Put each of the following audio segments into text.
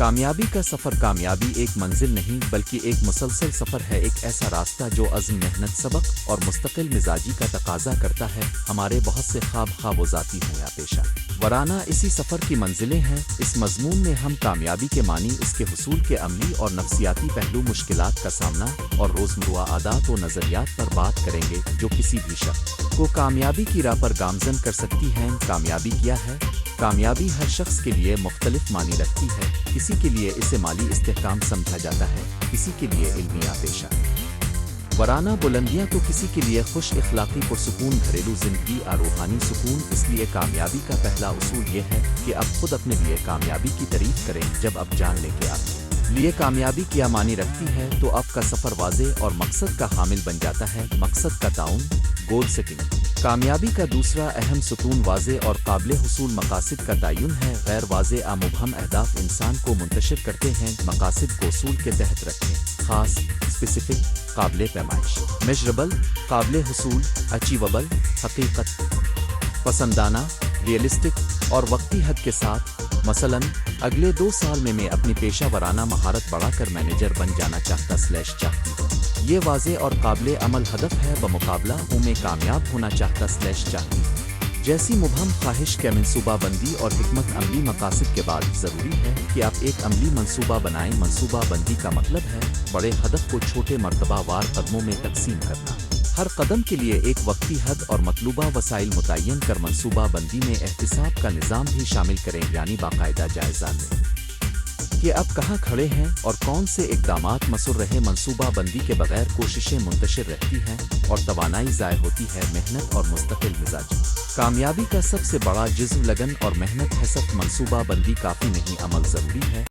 कामयाबी का सफ़र कामयाबी एक मंजिल नहीं बल्कि एक मुसलसल सफ़र है। एक ऐसा रास्ता जो अज़्म, मेहनत, सबक और मुस्तकिल मिजाजी का तकाजा करता है। हमारे बहुत से ख्वाब वो ज़ाती हों या पेशा वराना इसी सफ़र की मंजिलें हैं। इस मज़मून में हम कामयाबी के मानी, उसके हुसूल के अमली और नफ्सियाती पहलू, मुश्किलात का सामना और रोज़मर्रा आदात व नज़रियात पर बात करेंगे जो किसी भी शख्स को कामयाबी की राह पर गामज़न कर सकती हैं। कामयाबी क्या है? कामयाबी हर शख्स के लिए मुख्तलिफ मानी रखती है। किसी के लिए इसे माली इस्तेहकाम समझा जाता है, किसी के लिए इल्मी या पेशा वराना बुलंदियां, तो किसी के लिए खुश इखलाकी पुरसुकून घरेलू ज़िंदगी और रूहानी सुकून। इसलिए कामयाबी का पहला उसूल ये है कि आप खुद अपने लिए कामयाबी की तारीफ करें। जब आप जान लें कि आप लिए कामयाबी क्या मानी रखती है तो आपका सफ़र वाज़े और मकसद का हामिल बन जाता है। मकसद का ताउन, गोल सेटिंग। कामयाबी का दूसरा अहम सुतून वाज़े और काबिल हुसूल मकासद का तयन है। गैर वाज़े मुबहम अहदाफ इंसान को मुंतशिर करते हैं। मकासद को उसूल के तहत रखें, खास, स्पेसिफिक, काबिल पैमाइश, मेजरेबल, काबिल हुसूल, अचीवेबल, हकीकत पसंदाना, रियलिस्टिक और वक्ती हद के साथ। मसलन, अगले 2 साल में मैं अपनी पेशा वराना महारत बढ़ाकर मैनेजर बन जाना चाहती। ये वाज़े और काबिल अमल हदफ है। बमुकाबला हूँ मैं कामयाब होना चाहती। जैसी मुबहम ख्वाहिश के मनसूबा बंदी और हिकमत अमली मकासद के बाद ज़रूरी है कि आप एक अमली मनसूबा बनाएं। मनसूबा बंदी का मतलब है बड़े हदफ को छोटे मरतबा वार कदमों में तकसीम करना। हर कदम के लिए एक वक्ती हद और मतलूबा वसाइल मुतय्यन कर मनसूबा बंदी में एहतिसाब का निज़ाम भी शामिल करें, यानी बाकायदा जायज़ा लें कि आप कहाँ खड़े हैं और कौन से इक़दामात मसरूर रहे। मनसूबा बंदी के बगैर कोशिशें मुंतशिर रहती हैं और तवानाई ज़ाय होती है। मेहनत और मुस्तकिल मिजाज कामयाबी का सबसे बड़ा जुज़्व लगन और मेहनत है। सिर्फ मनसूबा बंदी काफ़ी नहीं, अमल ज़रूरी है।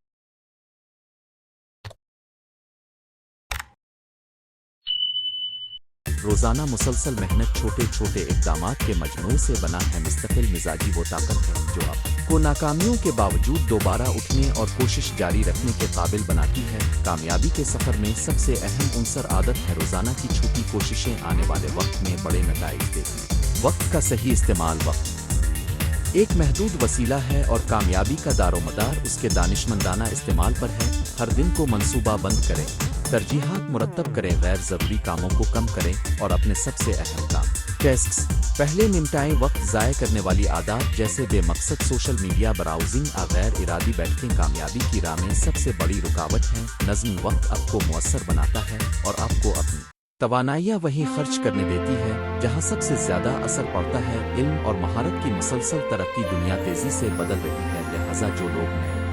रोज़ाना मुसलसल मेहनत छोटे छोटे इक़दामात के मजमूए से बना है। मुस्तकिल मिजाजी वो ताकत है जो आपको नाकामियों के बावजूद दोबारा उठने और कोशिश जारी रखने के काबिल बनाती है। कामयाबी के सफ़र में सबसे अहम उनसर आदत है रोज़ाना की छोटी कोशिशें आने वाले वक्त में बड़े नताइज देती। वक्त का सही इस्तेमाल। वक्त एक महदूद वसीला है और कामयाबी का दारोमदार उसके दानिशमंदाना इस्तेमाल पर है। हर दिन को मनसूबा बंद करें, तरजीहात मुरतब करें, गैर ज़रूरी कामों को कम करें और अपने सबसे अहम काम टेस्ट्स पहले निपटाएं। वक्त ज़ाय करने वाली आदत जैसे बेमकसद सोशल मीडिया ब्राउजिंग और गैर इरादी बैठकें कामयाबी की राह में सबसे बड़ी रुकावट हैं। नज़्म वक्त आपको मुअस्सर बनाता है और आपको अपनी तवानाइयाँ वहीं खर्च करने देती है जहाँ सबसे ज़्यादा असर पड़ता है। इल्म और महारत की मुसलसल तरक्की दुनिया तेज़ी से बदल रही है, लिहाजा जो लोग नए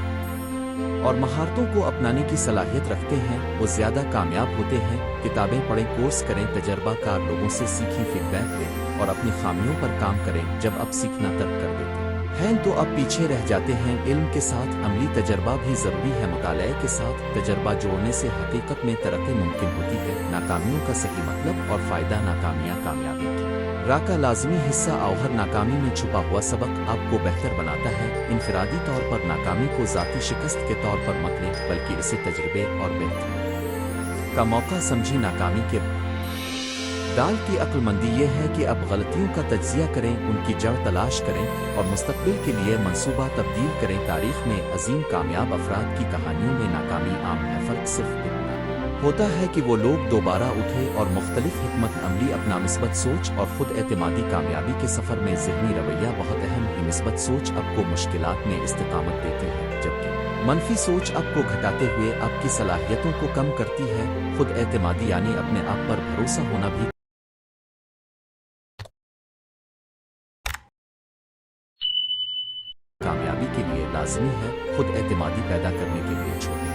और महारतों को अपनाने की सलाहियत रखते हैं वो ज़्यादा कामयाब होते हैं। किताबें पढ़ें, कोर्स करें, तजर्बाकार लोगों से सीखी, फीडबैक लें और अपनी खामियों पर काम करें। जब आप सीखना तर्क कर देते हैं तो आप पीछे रह जाते हैं। इल्म के साथ अमली तजर्बा भी ज़रूरी है। मुताले के साथ तजर्बा जोड़ने से हकीकत में तरक्की मुमकिन होती है। नाकामियों का सही मतलब और फ़ायदा। नाकामियाँ कामयाबी की राह का लाजमी हिस्सा और हर नाकामी में छुपा हुआ सबक आपको बेहतर बनाता है। इनफरादी तौर पर नाकामी को ज़ाती शिकस्त के तौर पर मत लें बल्कि इसे तजर्बे और बेहतर का मौका समझें। नाकामी के दाल की अक्लमंदी ये है कि आप गलतियों का तज्जिया करें, उनकी जड़ तलाश करें और मुस्तकबिल के लिए मंसूबा तब्दील करें। तारीख में अजीम कामयाब अफराद की कहानियों में नाकामी आम है। फ़र्क सिर्फ इतना होता है कि वो लोग दोबारा उठे और मुख्तलिफ हिकमत अमली अपना मिस्बत सोच और खुद एतमादी कामयाबी के सफ़र में ज़हनी रवैया बहुत अहम है। मिस्बत सोच आपको मुश्किलात में इस्तिकामत देती है जबकि मनफी सोच आपको घटाते हुए आपकी सलाहियतों को कम करती है। खुद एतमादी यानी अपने आप पर भरोसा होना भी कामयाबी के लिए लाजमी है। खुद एतमादी पैदा करने के लिए छोटे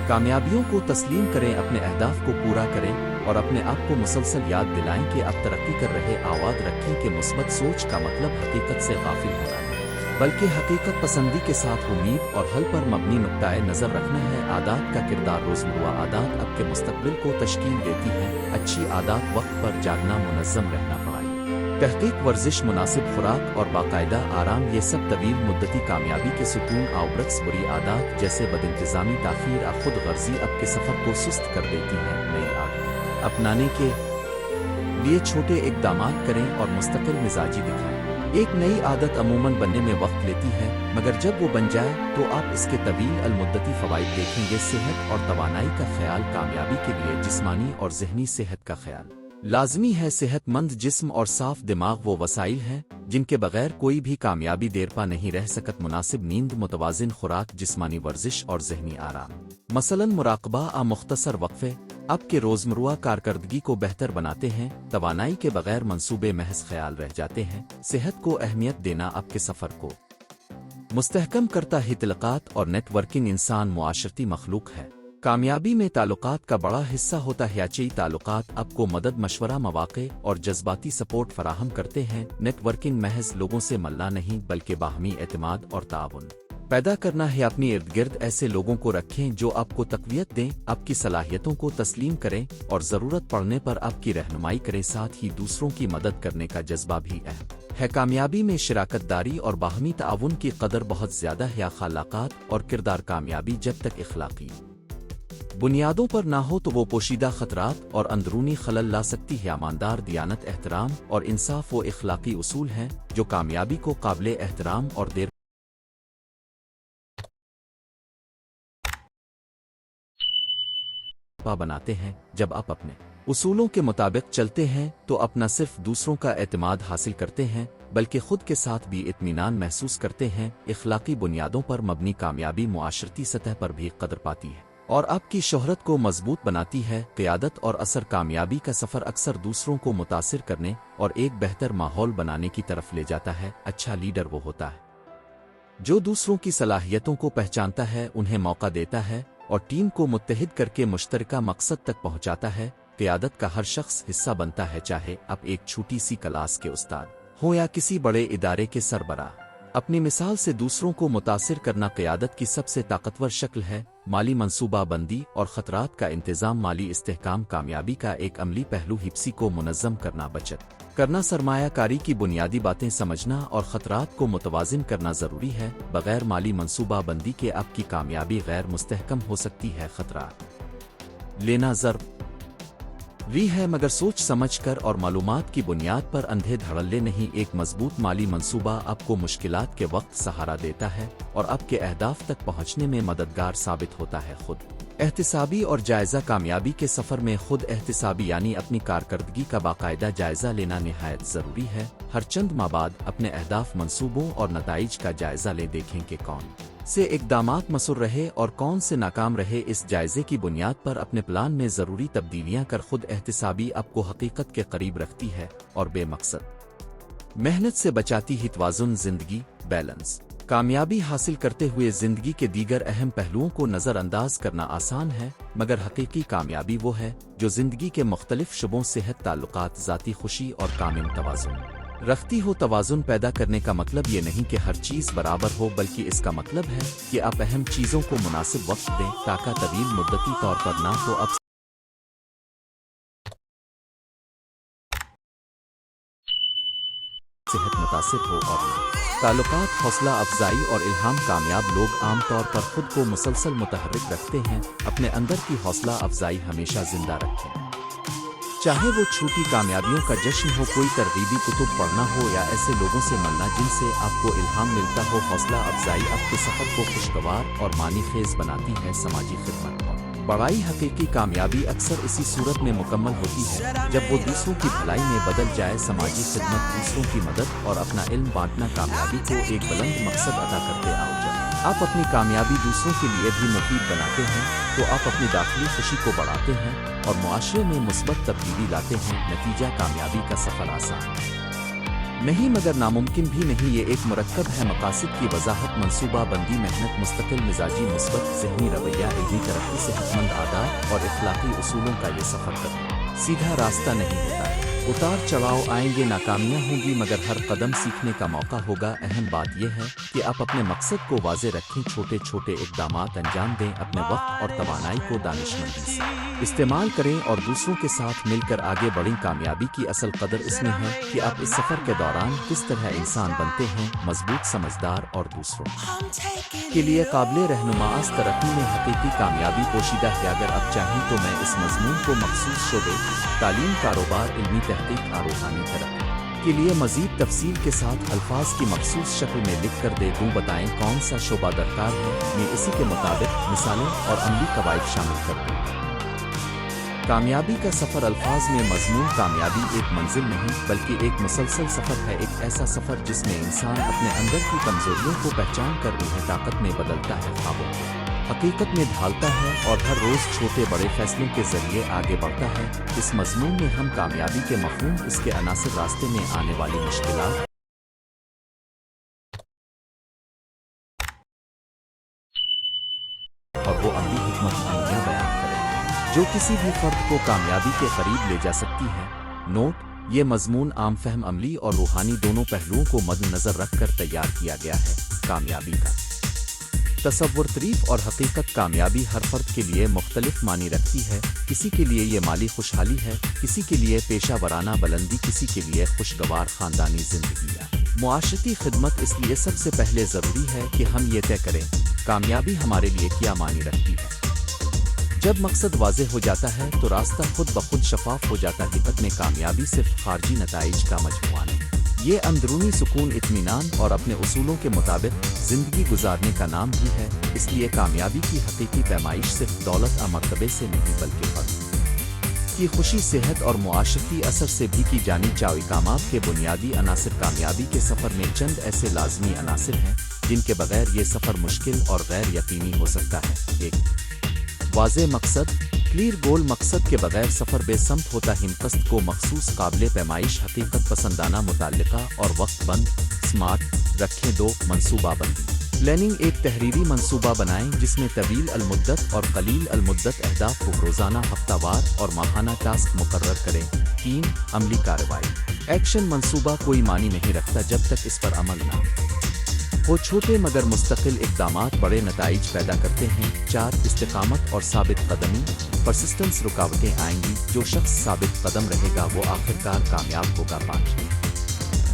कामयाबियों को तस्लीम करें, अपने अहदाफ को पूरा करें और अपने आप को मुसलसल याद दिलाएं कि आप तरक्की कर रहे। आवाज़ रखें कि मुस्बत सोच का मतलब हकीकत से गाफिल होना है बल्कि हकीकत पसंदी के साथ उम्मीद और हल पर मबनी नुक्ताए नज़र रखना है। आदात का किरदार। रोज़मर्रा आदात आपके मुस्तकबिल को तश्कील देती हैं। अच्छी आदात वक्त पर जागना, मुनज़्ज़म रहना, पढ़ाई, तहकीक, वर्जिश, मुनासिब खुराक और बाकायदा आराम, ये सब तवील मुद्दती कामयाबी के सुकून। आवरक्स बुरी आदत जैसे बदइंतज़ामी, ताख़ीर और खुद गर्जी आपके सफ़र को सुस्त कर देती हैं। नई आदत अपनाने के लिए छोटे इक़दामात करें और मुस्तकिल मिजाजी दिखाएं। ایک نئی عادت عموماً بننے میں وقت لیتی ہے، مگر جب وہ بن جائے تو آپ اس کے طویل المدتی فوائد دیکھیں گے۔ صحت اور توانائی کا خیال۔ کامیابی کے لیے جسمانی اور ذہنی صحت کا خیال لازمی ہے۔ صحت مند جسم اور صاف دماغ وہ وسائل ہیں جن کے بغیر کوئی بھی کامیابی دیر پا نہیں رہ سکت۔ مناسب نیند، متوازن خوراک، جسمانی ورزش اور ذہنی آرام، مثلاً مراقبہ مختصر وقفے، آپ کے روزمرہ کارکردگی کو بہتر بناتے ہیں۔ توانائی کے بغیر منصوبے محض خیال رہ جاتے ہیں۔ صحت کو اہمیت دینا آپ کے سفر کو مستحکم کرتا ہے۔ تعلقات اور نیٹ ورکنگ۔ انسان معاشرتی مخلوق ہے۔ کامیابی میں تعلقات کا بڑا حصہ ہوتا ہے۔ اچھے تعلقات آپ کو مدد، مشورہ، مواقع اور جذباتی سپورٹ فراہم کرتے ہیں۔ نیٹ ورکنگ محض لوگوں سے ملنا نہیں بلکہ باہمی اعتماد اور تعاون پیدا کرنا ہے۔ اپنی ارد گرد ایسے لوگوں کو رکھیں جو آپ کو تقویت دیں، آپ کی صلاحیتوں کو تسلیم کریں اور ضرورت پڑنے پر آپ کی رہنمائی کریں۔ ساتھ ہی دوسروں کی مدد کرنے کا جذبہ بھی اہم ہے۔ کامیابی میں شراکت داری اور باہمی تعاون کی قدر بہت زیادہ ہے۔ اخلاقات اور کردار۔ کامیابی جب تک اخلاقی بنیادوں پر نہ ہو تو وہ پوشیدہ خطرات اور اندرونی خلل لا سکتی ہے۔ ایماندار، دیانت، احترام اور انصاف وہ اخلاقی اصول ہیں جو کامیابی کو قابل احترام اور دیر پا بناتے ہیں۔ جب آپ اپنے اصولوں کے مطابق چلتے ہیں تو آپ نہ صرف دوسروں کا اعتماد حاصل کرتے ہیں بلکہ خود کے ساتھ بھی اطمینان محسوس کرتے ہیں۔ اخلاقی بنیادوں پر مبنی کامیابی معاشرتی سطح پر بھی قدر پاتی ہے اور آپ کی شہرت کو مضبوط بناتی ہے۔ قیادت اور اثر۔ کامیابی کا سفر اکثر دوسروں کو متاثر کرنے اور ایک بہتر ماحول بنانے کی طرف لے جاتا ہے۔ اچھا لیڈر وہ ہوتا ہے جو دوسروں کی صلاحیتوں کو پہچانتا ہے، انہیں موقع دیتا ہے اور ٹیم کو متحد کر کے مشترکہ مقصد تک پہنچاتا ہے۔ قیادت کا ہر شخص حصہ بنتا ہے، چاہے آپ ایک چھوٹی سی کلاس کے استاد ہوں یا کسی بڑے ادارے کے سربراہ۔ اپنی مثال سے دوسروں کو متاثر کرنا قیادت کی سب سے طاقتور شکل ہے۔ مالی منصوبہ بندی اور خطرات کا انتظام۔ مالی استحکام کامیابی کا ایک عملی پہلو ہے۔ کسی کو منظم کرنا، بچت کرنا، سرمایہ کاری کی بنیادی باتیں سمجھنا اور خطرات کو متوازن کرنا ضروری ہے۔ بغیر مالی منصوبہ بندی کے آپ کی کامیابی غیر مستحکم ہو سکتی ہے۔ خطرات لینا ضروری ہے مگر سوچ سمجھ کر اور معلومات کی بنیاد پر اندھے دھڑلے نہیں۔ ایک مضبوط مالی منصوبہ آپ کو مشکلات کے وقت سہارا دیتا ہے اور آپ کے اہداف تک پہنچنے میں مددگار ثابت ہوتا ہے۔ خود احتسابی اور جائزہ۔ کامیابی کے سفر میں خود احتسابی یعنی اپنی کارکردگی کا باقاعدہ جائزہ لینا نہایت ضروری ہے۔ ہر چند ماہ بعد اپنے اہداف، منصوبوں اور نتائج کا جائزہ لے، دیکھیں کہ کون سے اقدامات مؤثر رہے اور کون سے ناکام رہے۔ اس جائزے کی بنیاد پر اپنے پلان میں ضروری تبدیلیاں کر۔ خود احتسابی آپ کو حقیقت کے قریب رکھتی ہے اور بے مقصد محنت سے بچاتی ہے۔ توازن زندگی، بیلنس۔ کامیابی حاصل کرتے ہوئے زندگی کے دیگر اہم پہلوؤں کو نظر انداز کرنا آسان ہے، مگر حقیقی کامیابی وہ ہے جو زندگی کے مختلف شعبوں، صحت، تعلقات، ذاتی خوشی اور کامل توازن رکھتی ہو۔ توازن پیدا کرنے کا مطلب یہ نہیں کہ ہر چیز برابر ہو، بلکہ اس کا مطلب ہے کہ آپ اہم چیزوں کو مناسب وقت دیں تاکہ طویل مدتی طور پر نہ تو آپ صحت متاثر ہو اور نہ تعلقات۔ حوصلہ افزائی اور الہام۔ کامیاب لوگ عام طور پر خود کو مسلسل متحرک رکھتے ہیں۔ اپنے اندر کی حوصلہ افزائی ہمیشہ زندہ رکھیں، چاہے وہ چھوٹی کامیابیوں کا جشن ہو، کوئی ترغیبی کتب پڑھنا ہو یا ایسے لوگوں سے ملنا جن سے آپ کو الہام ملتا ہو۔ حوصلہ افزائی آپ کے سفر کو خوشگوار اور معنی خیز بناتی ہے۔ سماجی خدمت اور بڑائی۔ حقیقی کامیابی اکثر اسی صورت میں مکمل ہوتی ہے جب وہ دوسروں کی بھلائی میں بدل جائے۔ سماجی خدمت، دوسروں کی مدد اور اپنا علم بانٹنا کامیابی کو ایک بلند مقصد عطا کرتے آؤ۔ جب آپ اپنی کامیابی دوسروں کے لیے بھی مفید بناتے ہیں تو آپ اپنی داخلی خوشی کو بڑھاتے ہیں اور معاشرے میں مثبت تبدیلی لاتے ہیں۔ نتیجہ، کامیابی کا سفر آسان نہیں مگر ناممکن بھی نہیں۔ یہ ایک مرکب ہے مقاصد کی وضاحت، منصوبہ بندی، محنت، مستقل مزاجی، مثبت ذہنی رویہ، علمی ترقی، صحت مند عادات اور اخلاقی اصولوں کا یہ سفر کبھی سیدھا راستہ نہیں ہوتا ہے۔ اتار چڑھاؤ آئیں گے، ناکامیاں ہوں گی، مگر ہر قدم سیکھنے کا موقع ہوگا۔ اہم بات یہ ہے کہ آپ اپنے مقصد کو واضح رکھیں، چھوٹے چھوٹے اقدامات انجام دیں، اپنے وقت اور توانائی کو دانشمندی سے استعمال کریں اور دوسروں کے ساتھ مل کر آگے بڑھیں۔ کامیابی کی اصل قدر اس میں ہے کہ آپ اس سفر کے دوران کس طرح انسان بنتے ہیں، مضبوط، سمجھدار اور دوسروں کے لیے قابل رہنما۔ اس ترقی میں حقیقی کامیابی پوشیدہ ہے۔ اگر آپ چاہیں تو میں اس مضمون کو مخصوص شعبے، تعلیم، کاروبار، علمی تحقیق اور روحانی ترقی کے لیے مزید تفصیل کے ساتھ الفاظ کی مخصوص شکل میں لکھ کر دے دوں بتائیں کون سا شعبہ درکار ہے، میں اسی کے مطابق مثالیں اور عملی قواعد شامل کر دوں۔ کامیابی کا سفر الفاظ میں مضمون کامیابی ایک منزل نہیں بلکہ ایک مسلسل سفر ہے، ایک ایسا سفر جس میں انسان اپنے اندر کی کمزوریوں کو پہچان کر انہیں طاقت میں بدلتا ہے، خوابوں کو حقیقت میں ڈھالتا ہے اور ہر روز چھوٹے بڑے فیصلوں کے ذریعے آگے بڑھتا ہے۔ اس مضمون میں ہم کامیابی کے مفہوم، اس کے عناصر، راستے میں آنے والی مشکلات اور وہ عملی حکمت عملیاں بیان کریں جو کسی بھی فرد کو کامیابی کے قریب لے جا سکتی ہے۔ نوٹ: یہ مضمون عام فہم، عملی اور روحانی دونوں پہلوؤں کو مد نظر رکھ کر تیار کیا گیا ہے۔ کامیابی کا تصور، تعریف اور حقیقت۔ کامیابی ہر فرد کے لیے مختلف معنی رکھتی ہے، کسی کے لیے یہ مالی خوشحالی ہے، کسی کے لیے پیشہ ورانہ بلندی، کسی کے لیے خوشگوار خاندانی زندگی یا معاشرتی خدمت۔ اس لیے سب سے پہلے ضروری ہے کہ ہم یہ طے کریں کامیابی ہمارے لیے کیا معنی رکھتی ہے۔ جب مقصد واضح ہو جاتا ہے تو راستہ خود بخود شفاف ہو جاتا ہے۔ حقیقت میں کامیابی صرف خارجی نتائج کا مجموعہ نہیں، یہ اندرونی سکون، اطمینان اور اپنے اصولوں کے مطابق زندگی گزارنے کا نام بھی ہے۔ اس لیے کامیابی کی حقیقی پیمائش صرف دولت اور مرتبے سے نہیں بلکہ فرد کی خوشی، صحت اور معاشرتی اثر سے بھی کی جانی چاہیے۔ کامیابی کے بنیادی عناصر۔ کامیابی کے سفر میں چند ایسے لازمی عناصر ہیں جن کے بغیر یہ سفر مشکل اور غیر یقینی ہو سکتا ہے۔ ایک واضح مقصد، کلیئر گول۔ مقصد کے بغیر سفر بے سمت ہوتا ہے۔ قصد کو مخصوص، قابل پیمائش، حقیقت پسندانہ، متعلقہ اور وقت بند سمارٹ رکھیں۔ دو منصوبہ بندی، پلاننگ۔ ایک تحریری منصوبہ بنائیں جس میں طویل المدت اور قلیل المدت اہداف کو روزانہ، ہفتہ وار اور ماہانہ ٹاسک مقرر کریں۔ تین عملی کارروائی، ایکشن۔ منصوبہ کوئی معنی نہیں رکھتا جب تک اس پر عمل نہ وہ چھوٹے مگر مستقل اقدامات بڑے نتائج پیدا کرتے ہیں۔ چار استقامت اور ثابت قدمی، پرسسٹنس۔ رکاوٹیں آئیں گی، جو شخص ثابت قدم رہے گا وہ آخرکار کامیاب ہوگا۔ پانچ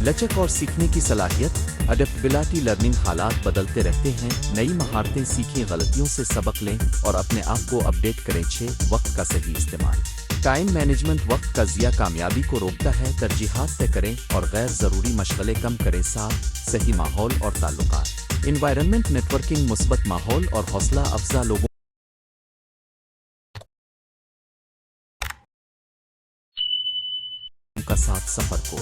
لچک اور سیکھنے کی صلاحیت، اڈیپٹیبلٹی۔ لرننگ، حالات بدلتے رہتے ہیں، نئی مہارتیں سیکھیں، غلطیوں سے سبق لیں اور اپنے آپ کو اپڈیٹ کریں۔ چھ وقت کا صحیح استعمال، ٹائم مینجمنٹ۔ وقت کا ضیاع کامیابی کو روکتا ہے، ترجیحات طے کریں اور غیر ضروری مشغلے کم کریں۔ ساتھ صحیح ماحول اور تعلقات، انوائرنمنٹ۔ نیٹورکنگ، مثبت ماحول اور حوصلہ افزا لوگوں کا ساتھ سفر کو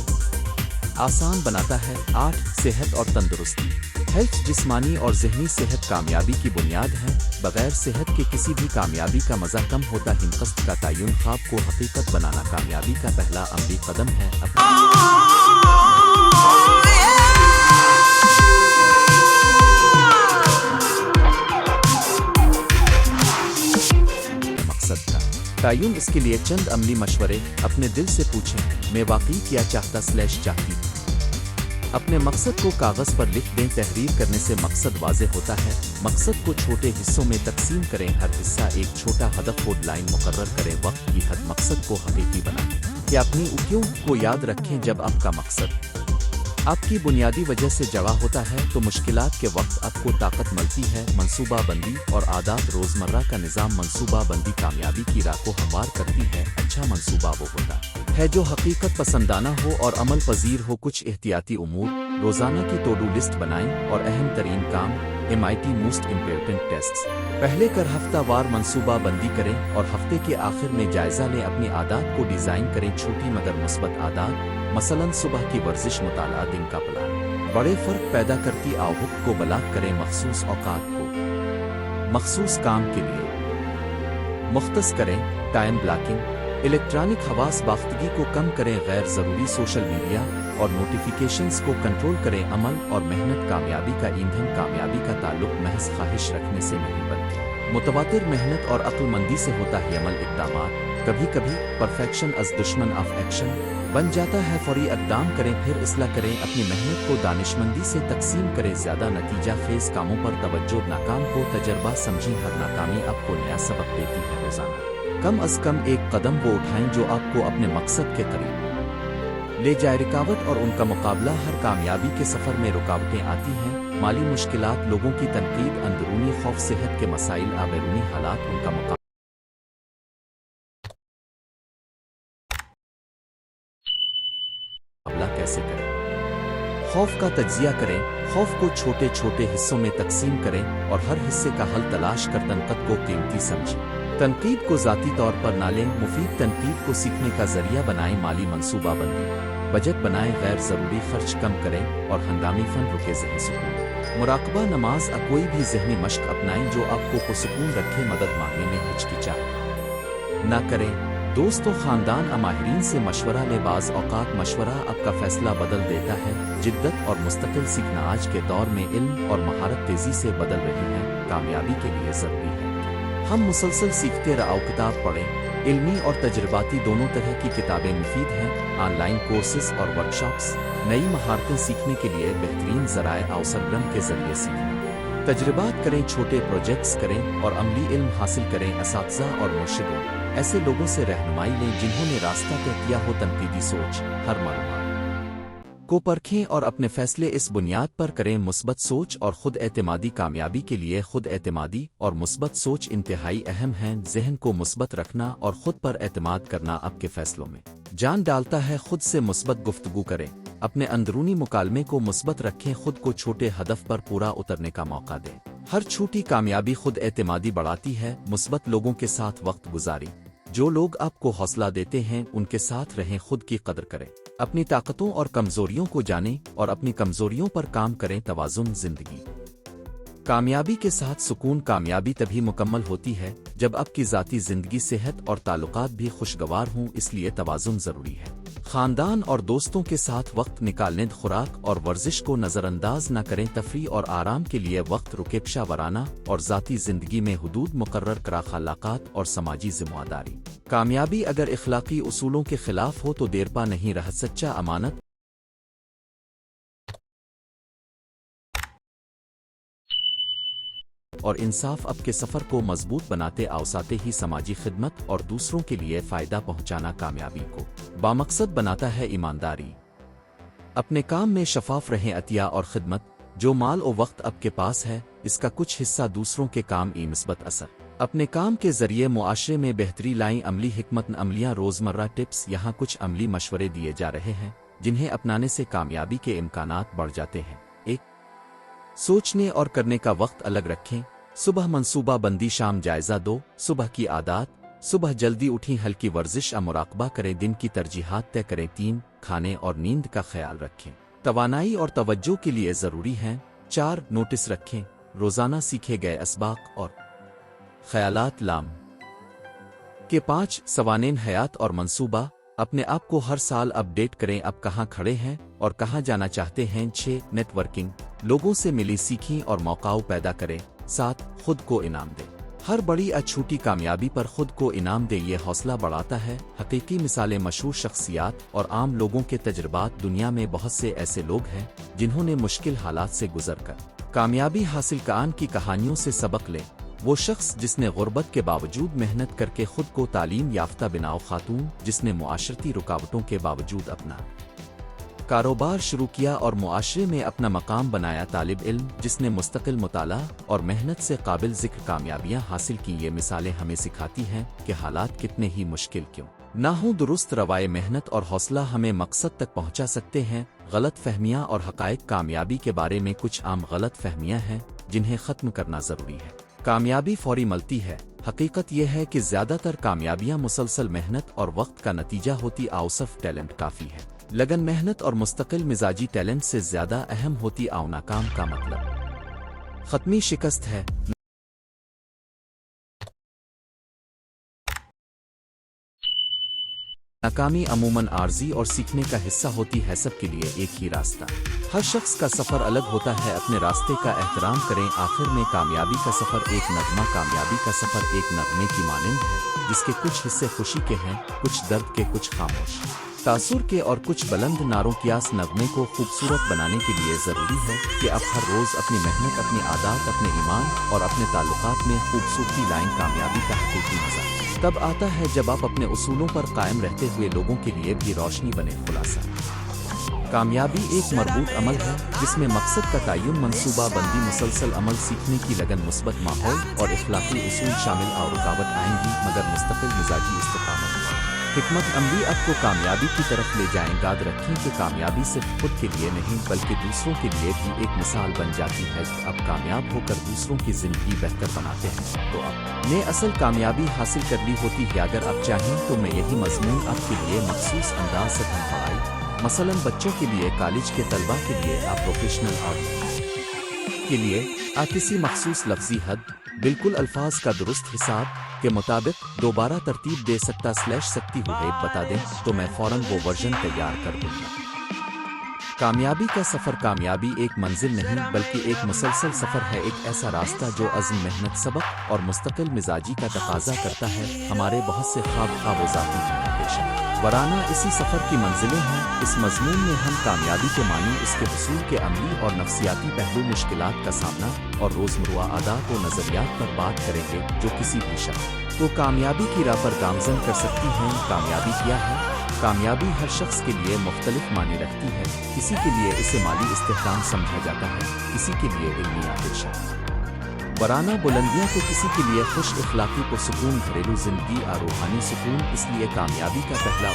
آسان بناتا ہے۔ آٹھ صحت اور تندرستی، ہیلتھ۔ جسمانی اور ذہنی صحت کامیابی کی بنیاد ہے، بغیر صحت کے کسی بھی کامیابی کا مزہ کم ہوتا ہے۔ قصد کا تعین، خواب کو حقیقت بنانا کامیابی کا پہلا عملی قدم ہے۔ مقصد کا تعین، اس کے لیے چند عملی مشورے۔ اپنے دل سے پوچھیں میں واقعی کیا چاہتی ہوں۔ اپنے مقصد کو کاغذ پر لکھ دیں۔ تحریر کرنے سے مقصد واضح ہوتا ہے۔ مقصد کو چھوٹے حصوں میں تقسیم کریں، ہر حصہ ایک چھوٹا ہدف ہو۔ ڈیڈلائن مقرر کریں، وقت کی حد۔ مقصد کو حقیقی بنائیں کہ اپنی اوکیوں کو یاد رکھیں۔ جب آپ کا مقصد آپ کی بنیادی وجہ سے جگہ ہوتا ہے تو مشکلات کے وقت آپ کو طاقت ملتی ہے۔ منصوبہ بندی اور عادات، روزمرہ کا نظام۔ منصوبہ بندی کامیابی کی راہ کو ہموار کرتی ہے۔ اچھا منصوبہ وہ ہوتا ہے جو حقیقت پسندانہ ہو اور عمل پذیر ہو۔ کچھ احتیاطی امور، روزانہ کی ٹو ڈو لسٹ بنائیں اور اہم ترین کام MIT موسٹ امپورٹنٹ ٹیسٹس پہلے کر ہفتہ وار منصوبہ بندی کریں اور ہفتے کے آخر میں جائزہ لیں۔ اپنی عادات کو ڈیزائن کریں، چھوٹی مگر مثبت عادات، مثلاً صبح کی ورزش، مطالعہ، دن کا پلان، بڑے فرق پیدا کرتی۔ آؤٹ کو بلاک کریں، مخصوص اوقات کو مخصوص کام کے لیے مختص کریں۔ ٹائم بلاکنگ، الیکٹرانک حواس باختگی کو کم کریں، غیر ضروری سوشل میڈیا اور نوٹیفیکیشنز کو کنٹرول کریں۔ عمل اور محنت کامیابی کا ایندھن۔ کامیابی کا تعلق محض خواہش رکھنے سے نہیں بلکہ متواتر محنت اور عقل مندی سے ہوتا ہے۔ عمل، اقدامات۔ کبھی کبھی پرفیکشن از دشمن آف ایکشن بن جاتا ہے۔ فوری اقدام کریں پھر اصلاح کریں۔ اپنی محنت کو دانشمندی سے تقسیم کریں، زیادہ نتیجہ خیز کاموں پر توجہ۔ ناکام کو تجربہ سمجھیں، ہر ناکامی آپ کو نیا سبق دیتی ہے۔ روزانہ کم از کم ایک قدم وہ اٹھائیں جو آپ کو اپنے مقصد کے قریب لے جائے۔ رکاوٹ اور ان کا مقابلہ، ہر کامیابی کے سفر میں رکاوٹیں آتی ہیں، مالی مشکلات، لوگوں کی تنقید، اندرونی خوف، صحت کے مسائل، بیرونی حالات، ان کا مقابلہ कैसे करें। खौफ का तज्जिया करें। खौफ को छोटे छोटे हिस्सों में तकसीम करें और हर हिस्से का हल तलाश कर तनक़द को कीमती समझें। तनकीद को ज़ाती तौर पर ना लें। मुफीद तनकीद को सीखने का जरिया बनाएं। माली मनसूबाबंदी बजट बनाएं। गैर ज़रूरी खर्च कम करें और हंगामी फन रुके ज़हनी सुकून। मुराकबा नमाज कोई भी ज़हनी मश्क अपनाएं जो आपको पुरसुकून रखे। मदद मांगने में हिचकिचाहट ना करें। दोस्तों खानदान माहिरीन से मशवरा लें। बाज़ औक़ात मशवरा आपका फ़ैसला बदल देता है। जिद्दत और मुस्तकिल सीखना आज के दौर में इल्म और महारत तेज़ी से बदल रही है। कामयाबी के लिए ज़रूरी है कि हम मुसलसल सीखते रहो। किताब पढ़ें। इल्मी और तजर्बाती दोनों तरह की किताबें मुफीद हैं। ऑनलाइन कोर्सेज और वर्कशॉप्स नई महारतें सीखने के लिए बेहतरीन ज़राए और सरगर्म के ज़रिए सीखना। तजर्बात करें। छोटे प्रोजेक्ट्स करें और अमली इल्म हासिल करें। असातिज़ा और मुर्शिदों ऐसे लोगों से रहनुमाई लें जिन्होंने रास्ता तय किया हो। तनकीदी सोच हर मालूमात को परखें और अपने फैसले इस बुनियाद पर करें। मुस्बत सोच और खुद एतमादी कामयाबी के लिए खुद एतमादी और मुस्बत सोच इंतहाई अहम हैं। जहन को मुस्बत रखना और खुद पर एतमाद करना आपके फैसलों में जान डालता है। खुद से मुस्बत गुफ्तगू करें। अपने अंदरूनी मुकालमे को मुस्बत रखें। खुद को छोटे हदफ पर पूरा उतरने का मौका दें। हर छोटी कामयाबी खुद एतमादी बढ़ाती है। मुस्बत लोगों के साथ वक्त गुजारें। जो लोग आपको हौसला देते हैं उनके साथ रहें। खुद की कदर करें। अपनी ताकतों और कमजोरियों को जानें और अपनी कमजोरियों पर काम करें। तवाज़ुन जिंदगी कामयाबी के साथ सुकून। कामयाबी तभी मुकम्मल होती है जब आपकी ज़ाती ज़िंदगी सेहत और ताल्लुकात भी खुशगवार हों। इसलिए तवाज़ुन ज़रूरी है। खानदान और दोस्तों के साथ वक्त निकालने। खुराक और वर्जिश को नज़रअंदाज न करें। तफरी और आराम के लिए वक्त रुके। पेशा वराना और ज़ाती ज़िंदगी में हुदूद मुकर्रर करा। अखलाक़ात और समाजी ज़िम्मेदारी। कामयाबी अगर इखलाकी उसूलों के खिलाफ हो तो देरपा नहीं रह। सच्चा अमानत और इंसाफ आपके सफ़र को मजबूत बनाते आवसाते ही समाजी खिदमत और दूसरों के लिए फ़ायदा पहुंचाना कामयाबी को बामकसद बनाता है। ईमानदारी अपने काम में शफाफ रहें। अतिया और खिदमत जो माल और वक्त आपके पास है इसका कुछ हिस्सा दूसरों के काम ई मिस्बत असर अपने काम के जरिए मुआशरे में बेहतरी लाएं। अमली हिकमत अमलियाँ रोज़मर्रा टिप्स। यहाँ कुछ अमली मशवरे दिए जा रहे हैं जिन्हें अपनाने से कामयाबी के इम्कानात बढ़ जाते हैं। 1. सोचने और करने का वक्त अलग रखें। सुबह मंसूबा बंदी। शाम जायजा। 2. सुबह की आदत। सुबह जल्दी उठें। हल्की वर्जिश मुराकबा करें। दिन की तरजीहात तय करें। 3. खाने और नींद का ख्याल रखें। तवानाई और तवज्जो के लिए ज़रूरी हैं। 4. नोटिस रखें। रोज़ाना सीखे गए असबाक और ख्यालात लाम के। 5. सवानेन हयात और मंसूबा। अपने आप को हर साल अपडेट करें। अब कहाँ खड़े हैं और कहाँ जाना चाहते हैं। 6. नेटवर्किंग। लोगों से मिली सीखें और मौकाओं पैदा करें। 7. खुद को इनाम दें। हर बड़ी छोटी कामयाबी पर खुद को इनाम दे। ये हौसला बढ़ाता है। हकीकी मिसालें मशहूर शख्सियात और आम लोगों के तजर्बात। दुनिया में बहुत से ऐसे लोग हैं जिन्होंने मुश्किल हालात से गुजरकर कामयाबी हासिल कान की कहानियों से सबक लें। वो शख्स जिसने गुर्बत के बावजूद मेहनत करके खुद को तालीम याफ्ता बनाओ। खातून जिसने मुआशरती रुकावटों के बावजूद अपना कारोबार शुरू किया और मुआशरे में अपना मकाम बनाया। तालिब इल्म जिसने मुस्तकिल मुताला और मेहनत से काबिल जिक्र कामयाबियां हासिल की। ये मिसालें हमें सिखाती हैं कि हालात कितने ही मुश्किल क्यों ना हो, दुरुस्त रवाये मेहनत और हौसला हमें मकसद तक पहुंचा सकते हैं। गलत फहमियाँ और हक़ाइक़। कामयाबी के बारे में कुछ आम गलत फहमियाँ हैं जिन्हें ख़त्म करना ज़रूरी है। कामयाबी फौरी मिलती है। हकीकत यह है कि ज़्यादातर कामयाबियां मुसलसल मेहनत और वक्त का नतीजा होती। सिर्फ टैलेंट काफ़ी है। लगन मेहनत और मुस्तकिल मिजाजी टैलेंट से ज़्यादा अहम होती। नाकाम का मतलब ख़त्मी शिकस्त है। नाकामी अमूमन आर्जी और सीखने का हिस्सा होती है। सब के लिए एक ही रास्ता। हर शख्स का सफ़र अलग होता है। अपने रास्ते का एहतराम करें। आखिर में कामयाबी का सफ़र एक नगमा। कामयाबी का सफ़र एक नगमे की मानंद है जिसके कुछ हिस्से खुशी के हैं, कुछ दर्द के, कुछ खामोश तासुर के और कुछ बुलंद नारों की। आस नगमे को खूबसूरत बनाने के लिए ज़रूरी है कि आप हर रोज़ अपनी मेहनत, अपनी आदत, अपने ईमान और अपने ताल्लुकात में खूबसूरती लाएं। कामयाबी का हकीकी मज़ा तब आता है जब आप अपने उसूलों पर कायम रहते हुए लोगों के लिए भी रोशनी बने। खुलासा कामयाबी एक मरबूत अमल है जिसमें मकसद का तयन, मंसूबा बंदी, मुसलसल अमल, सीखने की लगन, मुस्बत माहौल और इखलाकी उसूल शामिल। और रुकावट आएंगी मगर मुस्तकिल मिजाजी इस्तिकामत। हिकमत अमली आपको कामयाबी की तरफ ले जाएं। याद रखें कि कामयाबी सिर्फ खुद के लिए नहीं बल्कि दूसरों के लिए भी एक मिसाल बन जाती है। अब कामयाब होकर दूसरों की जिंदगी बेहतर बनाते हैं तो अब ने असल कामयाबी हासिल कर ली होती है। अगर आप चाहें तो मैं यही मजमून आपके लिए मखसूस अंदाज से पढ़ाई, मसलन बच्चों के लिए, कॉलेज के तलबा के लिए, आप प्रोफेशनल और के लिए किसी मखसूस लफ्जी हद बिल्कुल अल्फाज का दुरुस्त हिसाब के मुताबिक दोबारा तरतीब दे सकती हूँ बता दें तो मैं फौरन वो वर्जन तैयार कर दूंगा। कामयाबी का सफ़र, कामयाबी एक मंजिल नहीं बल्कि एक मुसलसल सफ़र है, एक ऐसा रास्ता जो अज़्म, मेहनत, सबक और मुस्तकिल मिजाजी का तकाजा करता है। हमारे बहुत से ख्वाब ज़ाती हैं वराना इसी सफ़र की मंजिलें हैं। इस मज़मून में हम कामयाबी के मानी, इसके हुसूल के अमली और नफ्सियाती पहलू, मुश्किलात का सामना और रोज़मर्रा आदात व नज़रियात पर बात करेंगे जो किसी भी शख्स को कामयाबी की राह पर गामज़न कर सकती हैं। कामयाबी क्या है? कामयाबी हर शख्स के लिए मुख्तलिफ मानी रखती है। किसी के लिए इसे माली इस्तेहकाम समझा जाता है, किसी के लिए इल्मी आतिशा वराना बुलंदियां, तो किसी के लिए खुश इखलाकी को सुकून, घरेलू जिंदगी और रूहानी सुकून। इसलिए कामयाबी का पहला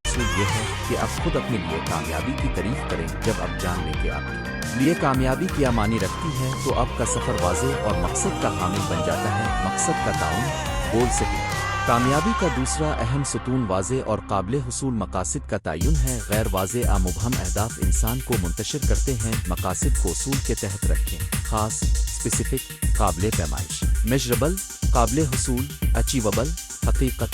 उसूल ये है कि आप खुद अपने लिए कामयाबी की तारीफ करें। जब आप जान लें कि आपके लिए कामयाबी क्या मानी रखती है तो आपका सफ़र वाज़ेह और मकसद का हामिल बन जाता है। मकसद का ताउन गोल से कामयाबी का दूसरा अहम सुतून वाज़ेह और काबिल हुसूल मकासिद का तयन है। गैर वाज़ेह मुबहम अहदाफ इंसान को मुंतशिर करते हैं। मकासिद को उसूल के तहत रखें, खास, स्पेसिफिक, काबिल पैमाइश, मेजरेबल, काबिल हुसूल, अचीवेबल, हकीकत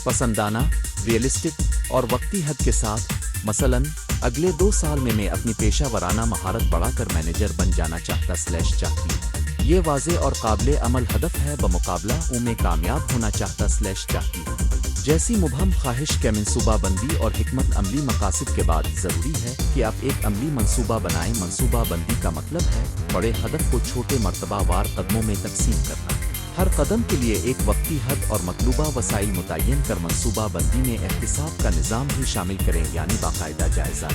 पसंदाना, रियलिस्टिक और वक्ती हद के साथ। मसलन अगले 2 साल में मैं अपनी पेशा वराना महारत बढ़ाकर मैनेजर बन जाना चाहती हूँ। ये वाज़ेह और काबिल अमल हदफ है। बमुकाबला मैं कामयाब होना चाहती हूँ जैसी मुबहम ख्वाहिश के मनसूबा बंदी और हिकमत अमली मकासिद के बाद ज़रूरी है कि आप एक अमली मनसूबा बनाएं। मनसूबा बंदी का मतलब है बड़े हदफ को छोटे मरतबा वार कदमों में तकसीम करना। हर कदम के लिए एक वक्ती हद और मतलूबा वसाइल मुतय्यन कर मनसूबा बंदी में एहतिसाब का निज़ाम भी शामिल करें, यानी बाकायदा जायज़ा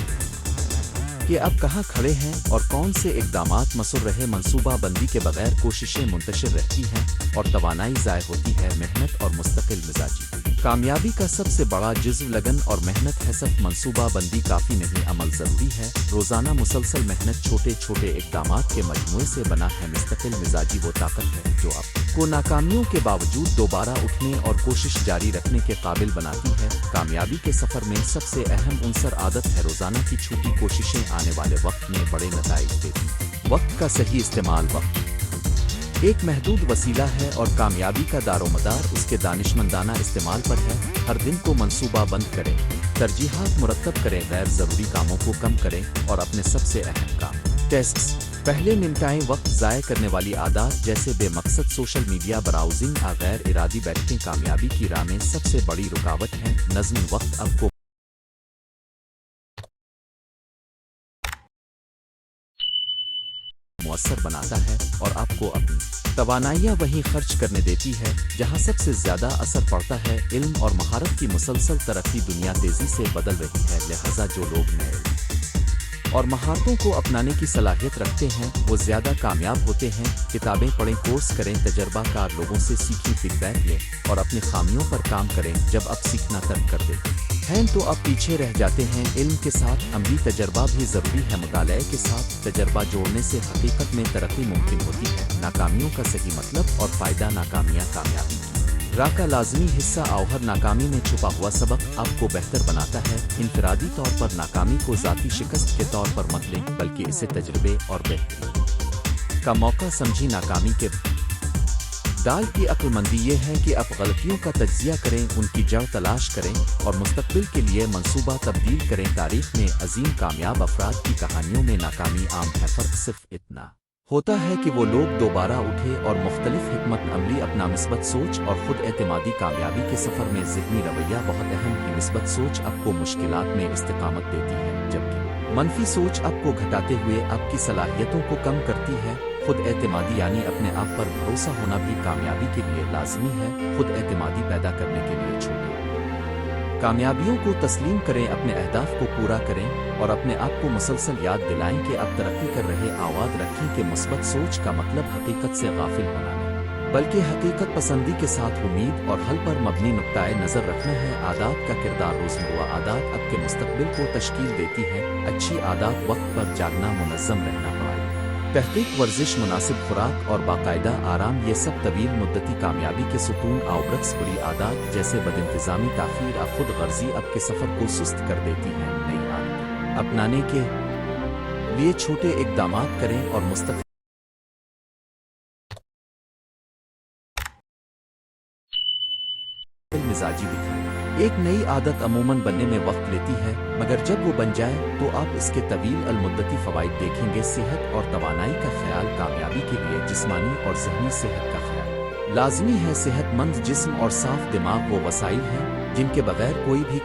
कि आप कहाँ खड़े हैं और कौन से इक़दामात मसर रहे। मनसूबा बंदी के बगैर कोशिशें मुंतशिर रहती हैं और तवानाई ज़ाय होती है। मेहनत और मुस्तकिल मिजाजी कामयाबी का सबसे बड़ा जुज़्व लगन और मेहनत है। सिर्फ मनसूबा बंदी काफ़ी नहीं, अमल ज़रूरी है। रोज़ाना मुसलसल मेहनत छोटे छोटे इक़दामात के मजमूए से बना है। मुस्तकिल मिजाजी वो ताकत है जो आपको नाकामियों के बावजूद दोबारा उठने और कोशिश जारी रखने के काबिल बनाती है। कामयाबी के सफ़र में सबसे अहम उनसर आदत है रोज़ाना की छोटी कोशिशें आने वाले वक्त में बड़े नताइज देती। वक्त का सही इस्तेमाल, वक्त एक महदूद वसीला है और कामयाबी का दारोमदार उसके दानिशमंदाना इस्तेमाल पर है। हर दिन को मंसूबा बंद करें, तरजीहात मुरतब करें, गैर ज़रूरी कामों को कम करें और अपने सबसे अहम काम टेस्ट्स पहले निपटाएं। वक्त ज़ाय करने वाली आदत जैसे बेमकसद सोशल मीडिया ब्राउजिंग और गैर इरादी बैठकें कामयाबी की राह में सबसे बड़ी रुकावट हैं। नज़्म वक्त आपको मुअस्सर बनाता है और आपको अपनी तवानाइयाँ वहीं खर्च करने देती है जहाँ सबसे ज़्यादा असर पड़ता है। इल्म और महारत की मुसलसल तरक्की दुनिया तेज़ी से बदल रही है, लिहाजा जो लोग नए और महारतों को अपनाने की सलाहियत रखते हैं वो ज़्यादा कामयाब होते हैं। किताबें पढ़ें, कोर्स करें, तजर्बाकार लोगों से सीखें, फीडबैक लें और अपनी खामियों पर काम करें। जब आप सीखना तर्क कर देते हैं तो आप पीछे रह जाते हैं। इल्म के साथ अमली तजर्बा भी ज़रूरी है। मुताले के साथ तजर्बा जोड़ने से हकीकत में तरक्की मुमकिन होती है। नाकामियों का सही मतलब और फ़ायदा, नाकामियाँ कामयाबी की राह का लाजमी हिस्सा और हर नाकामी में छुपा हुआ सबक आपको बेहतर बनाता है। इनफरादी तौर पर नाकामी को ज़ाती शिकस्त के तौर पर मत लें बल्कि इसे तजर्बे और बेहतरी का मौका समझी। नाकामी के दाल की अक्लमंदी ये है कि आप गलतियों का तज्जिया करें, उनकी जड़ तलाश करें और मुस्तकबिल के लिए मंसूबा तब्दील करें। तारीख में अजीम कामयाब अफराद की कहानियों में नाकामी आम है, फ़र्क सिर्फ इतना होता है कि वो लोग दोबारा उठे और मुख्तलिफ हिकमत अमली अपना मिस्बत सोच और खुद एतमादी कामयाबी के सफ़र में ज़िहनी रवैया बहुत अहम है। मिस्बत सोच आपको मुश्किलात में इस्तिकामत देती है जबकि मनफी सोच आपको घटाते हुए आपकी सलाहियतों को कम करती है। खुद एतमादी यानी अपने आप पर भरोसा होना भी कामयाबी के लिए लाजमी है। खुद एतमादी पैदा करने के लिए छोटे कामयाबियों को तस्लीम करें, अपने अहदाफ को पूरा करें और अपने आप को मुसलसल याद दिलाएं कि आप तरक्की कर रहे। आवाज़ रखें कि मुस्बत सोच का मतलब हकीकत से गाफिल होना नहीं, बल्कि हकीकत पसंदी के साथ उम्मीद और हल पर मबनी नुक्ताए नज़र रखना है। आदात का किरदार रोज़मर्रा आदात आपके मुस्तकबिल को तश्कील देती हैं। अच्छी आदात वक्त पर जागना, मुनज़्ज़म रहना, पढ़ाई, तहकीक, वर्जिश, मुनासिब खुराक और बाकायदा आराम, ये सब तवील मुद्दती कामयाबी के सुतून। आउब्रक्स बुरी आदात जैसे बदइंतज़ामी, ताख़ीर, खुद गर्जी आपके सफ़र को सुस्त कर देती हैं। नई आदत अपनाने के लिए छोटे इक़दामात करें और मुस्तक़बिल मिजाजी दिखाएं। एक नई आदत अमूमन बनने में वक्त लेती है, मगर जब वो बन जाए तो आप इसके तवील अलमुद्दती फ़वाइद देखेंगे। सेहत और तवानाई का ख्याल, कामयाबी के लिए जिस्मानी और ज़हनी सेहत का ख्याल लाज़मी है। सेहतमंद जिस्म और साफ दिमाग वो वसाइल हैं जिनके बगैर कोई भी